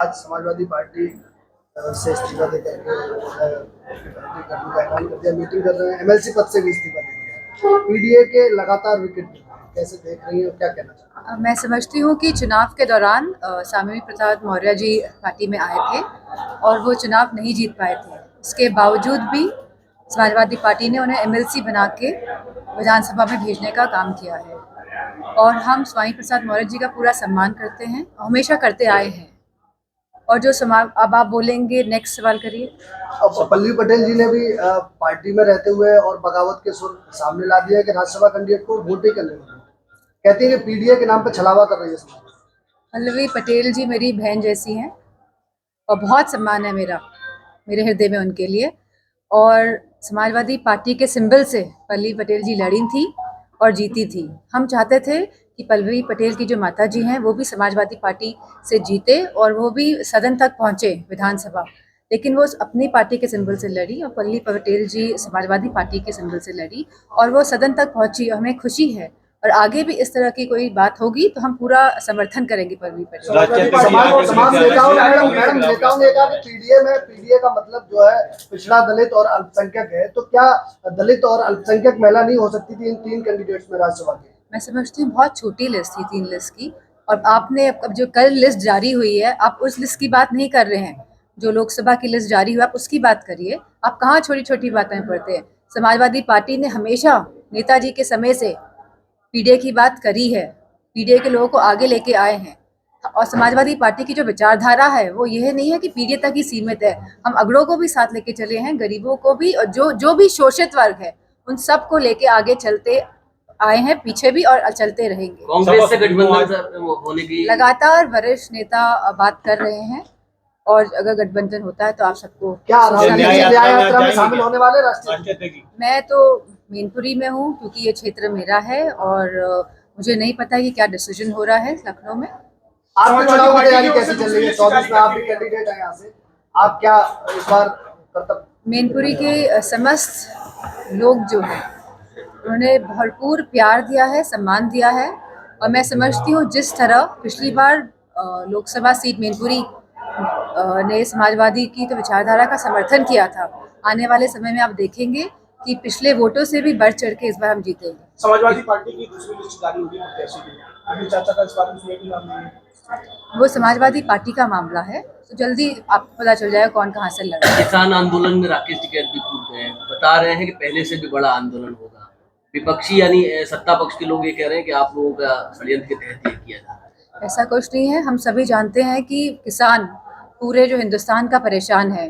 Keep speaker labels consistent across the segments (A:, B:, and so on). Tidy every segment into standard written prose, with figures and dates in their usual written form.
A: आज समाजवादी पार्टी से इस्तीफा देकर के पार्टी करने का ऐलान कर दिया, मीटिंग कर रहे हैं, एमएलसी पद से भी इस्तीफा दे दिया। पीडीए के लगातार विकेट गिर रहे हैं, कैसे देख रही हैं और क्या कहना चाहती हैं?
B: मैं समझती हूँ कि चुनाव के दौरान स्वामी प्रसाद मौर्य जी पार्टी में आए थे और वो चुनाव नहीं जीत पाए थे। उसके बावजूद भी समाजवादी पार्टी ने उन्हें एमएलसी बना के विधानसभा में भेजने का काम किया है और हम स्वामी प्रसाद मौर्य जी का पूरा सम्मान करते हैं, हमेशा करते आए हैं। और जो समाज, अब आप बोलेंगे, नेक्स्ट सवाल करिए।
A: अब पल्लवी पटेल जी ने भी पार्टी में रहते हुए और बगावत के सुर सामने ला दिया कि राज्यसभा कैंडिडेट को वोट ही करने वाले, कहती है कि पीडीए के नाम पर छलावा कर रही है समाज।
B: पल्लवी पटेल जी मेरी बहन जैसी हैं और बहुत सम्मान है मेरे हृदय में उनके लिए। और समाजवादी पार्टी के सिंबल से पल्लवी पटेल जी लड़ी थी और जीती थी। हम चाहते थे कि पल्लवी पटेल की जो माता जी हैं वो भी समाजवादी पार्टी से जीते और वो भी सदन तक पहुँचे, विधानसभा। लेकिन वो अपनी पार्टी के सिंबल से लड़ी और पल्लवी पटेल जी समाजवादी पार्टी के सिंबल से लड़ी और वो सदन तक पहुँची और हमें खुशी है। और आगे भी इस तरह की कोई बात होगी तो हम पूरा समर्थन करेंगे पल्लवी पटेल।
A: तमाम नेताओं ने कहा कि पीडीए का मतलब जो है पिछड़ा, दलित और अल्पसंख्यक है, तो क्या दलित और अल्पसंख्यक महिला नहीं हो सकती थी इन तीन कैंडिडेट्स में राज्यसभा के?
B: मैं समझती हूँ बहुत छोटी लिस्ट थी, 3 लिस्ट की। और आपने अब जो कल लिस्ट जारी हुई है, आप उस लिस्ट की बात नहीं कर रहे हैं। जो लोकसभा की लिस्ट जारी हुई, आप उसकी बात करिए। आप कहाँ छोटी छोटी बातें पढ़ते हैं? समाजवादी पार्टी ने हमेशा नेताजी के समय से पीडीए की बात करी है, पीडीए के लोगों को आगे लेके आए हैं। और समाजवादी पार्टी की जो विचारधारा है वो यह नहीं है कि पीडीए तक ही सीमित है। हम अगड़ों को भी साथ लेके चले हैं, गरीबों को भी, और जो भी शोषित वर्ग है उन सबको लेके आगे चलते आए हैं, पीछे भी और चलते रहेंगे।
C: कांग्रेस से गठबंधन होने की
B: लगातार वरिष्ठ नेता बात कर रहे हैं और अगर गठबंधन होता है तो आप सबको
A: क्या न्याय यात्रा में शामिल होने वाले राष्ट्रीय?
B: मैं तो मैनपुरी में हूँ क्योंकि ये क्षेत्र मेरा है और मुझे नहीं पता कि क्या डिसीजन हो रहा है लखनऊ में।
A: आपके चुनाव की तैयारी कैसी चल रही है? 24 में आप भी कैंडिडेट हैं यहाँ से, आप क्या इस बार कर्तव्य?
B: मैनपुरी के समस्त लोग जो हैं उन्होंने भरपूर प्यार दिया है, सम्मान दिया है। और मैं समझती हूँ जिस तरह पिछली बार लोकसभा सीट मैनपुरी ने समाजवादी की तो विचारधारा का समर्थन किया था, आने वाले समय में आप देखेंगे कि पिछले वोटों से भी बढ़ चढ़ के इस बार हम जीतेंगे।
D: समाजवादी पार्टी की दूसरी लिस्ट जारी होगी प्रत्याशी के लिए, अभी चाचा का इस बार में भी नाम नहीं है।
B: वो समाजवादी पार्टी का मामला है, तो जल्दी आपको पता चल जाएगा कौन कहाँ से लड़ रहा है।
C: किसान आंदोलन में राकेश टिकैत भी कूद गए, बता रहे हैं कि पहले से भी बड़ा आंदोलन होगा। विपक्षी यानी सत्ता पक्ष के लोग ये कह रहे हैं कि आप लोगों का षड्यंत्र के तहत ये किया जा रहा है।
B: ऐसा कुछ नहीं है। हम सभी जानते हैं कि किसान पूरे जो हिंदुस्तान का परेशान है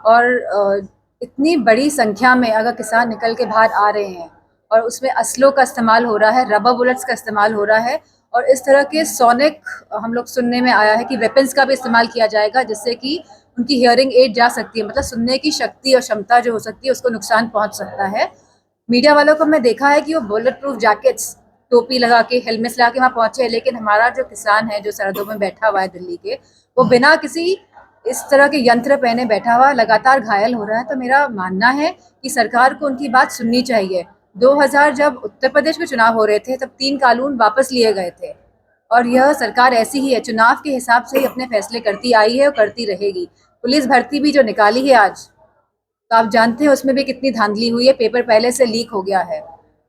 B: और इतनी बड़ी संख्या में अगर किसान निकल के बाहर आ रहे हैं और उसमें असलों का इस्तेमाल हो रहा है, रबर बुलेट्स का इस्तेमाल हो रहा है और इस तरह के सोनिक, हम लोग सुनने में आया है कि वेपन्स का भी इस्तेमाल किया जाएगा जिससे कि उनकी हियरिंग एड जा सकती है, मतलब सुनने की शक्ति और क्षमता जो हो सकती है उसको नुकसान पहुंच सकता है। मीडिया वालों को मैं देखा है कि वो बुलेट प्रूफ जैकेट्स, टोपी लगा के, हेलमेट्स लगा के वहाँ पहुंचे, लेकिन हमारा जो किसान है जो सरहदों में बैठा हुआ है दिल्ली के, वो बिना किसी इस तरह के यंत्र पहने बैठा हुआ लगातार घायल हो रहा है। तो मेरा मानना है कि सरकार को उनकी बात सुननी चाहिए। 2000 जब उत्तर प्रदेश में चुनाव हो रहे थे तब 3 कानून वापस लिए गए थे और यह सरकार ऐसी ही है, चुनाव के हिसाब से ही अपने फैसले करती आई है और करती रहेगी। पुलिस भर्ती भी जो निकाली है आज, तो आप जानते हैं उसमें भी कितनी धांधली हुई है, पेपर पहले से लीक हो गया है।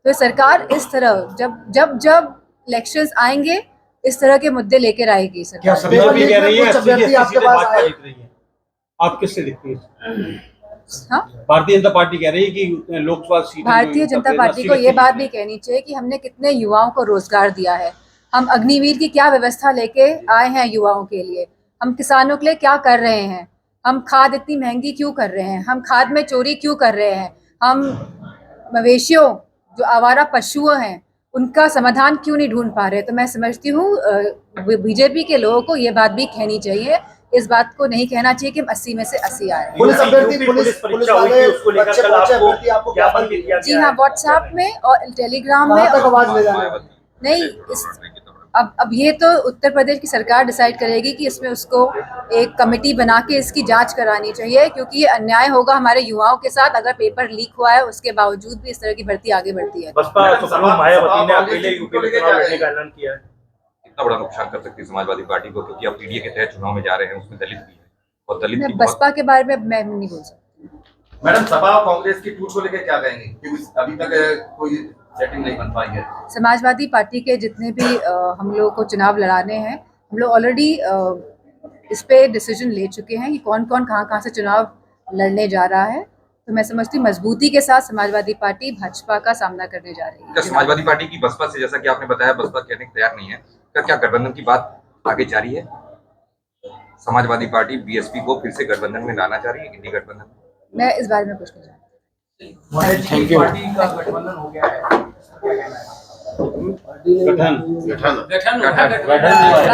B: तो सरकार इस तरह जब जब जब इलेक्शंस आएंगे इस तरह के मुद्दे लेकर आएगी सरकार।
D: क्या सभी भी कह रही है आपके पास जीत रही है, आप किससे दिखती है?
B: हाँ,
D: भारतीय जनता पार्टी कह रही है कि लोकसभा सीट,
B: भारतीय जनता पार्टी को ये बात भी कहनी चाहिए कि हमने कितने युवाओं को रोजगार दिया है। हम अग्निवीर की क्या व्यवस्था लेके आए हैं युवाओं के लिए, हम किसानों के लिए क्या कर रहे हैं, हम खाद इतनी महंगी क्यों कर रहे हैं, हम खाद में चोरी क्यों कर रहे हैं, हम मवेशियों जो आवारा पशु हैं उनका समाधान क्यों नहीं ढूंढ पा रहे। तो मैं समझती हूँ बीजेपी के लोगों को ये बात भी कहनी चाहिए, इस बात को नहीं कहना चाहिए कि हम 80 में से 80 आए।
A: पुलिस वाले उसको लेकर कल आपको ज्ञापन दिया?
B: जी हाँ, व्हाट्सएप में और टेलीग्राम में।
A: आवाज ले जाने
B: नहीं, अब ये तो उत्तर प्रदेश की सरकार डिसाइड करेगी कि इसमें उसको एक कमेटी बना के इसकी जांच करानी चाहिए, क्योंकि ये अन्याय होगा हमारे युवाओं के साथ अगर पेपर लीक हुआ है उसके बावजूद भी इस तरह की भर्ती आगे बढ़ती है।
D: बसपा सुप्रीमो मायावती ने अकेले यूपी में चुनाव लड़ने का ऐलान किया है।
E: कितना बड़ा नुकसान कर सकती है समाजवादी पार्टी को, क्योंकि आप पीडीए के तहत चुनाव में जा रहे हैं, उसमें दलित भी है और दलित
B: मैं
E: भी बहुत
B: बसपा के बारे में मैं नहीं बोल सकती।
F: मैडम, सपा और कांग्रेस की टूट को लेकर क्या कहेंगे, क्योंकि अभी तक कोई सेटिंग नहीं बन पाई है।
B: समाजवादी पार्टी के जितने भी हम लोग को चुनाव लड़ाने हैं, हम लोग ऑलरेडी इस पे डिसीजन ले चुके हैं कि कौन कौन कहाँ से चुनाव लड़ने जा रहा है। तो मैं समझती हूँ मजबूती के साथ समाजवादी पार्टी भाजपा का सामना करने जा रही
E: क्या
B: है।
E: समाजवादी पार्टी की बसपा से, जैसा कि आपने बताया, बसपा कहने को तैयार नहीं है, क्या गठबंधन की बात आगे जारी है? समाजवादी पार्टी बीएसपी को फिर से गठबंधन में लाना चाह रही है, इंडी गठबंधन में?
B: मैं इस बारे में कुछ नहीं जानती।
D: पार्टी का गठबंधन हो गया है, क्या कहना है?
A: पार्टी ने
F: गठन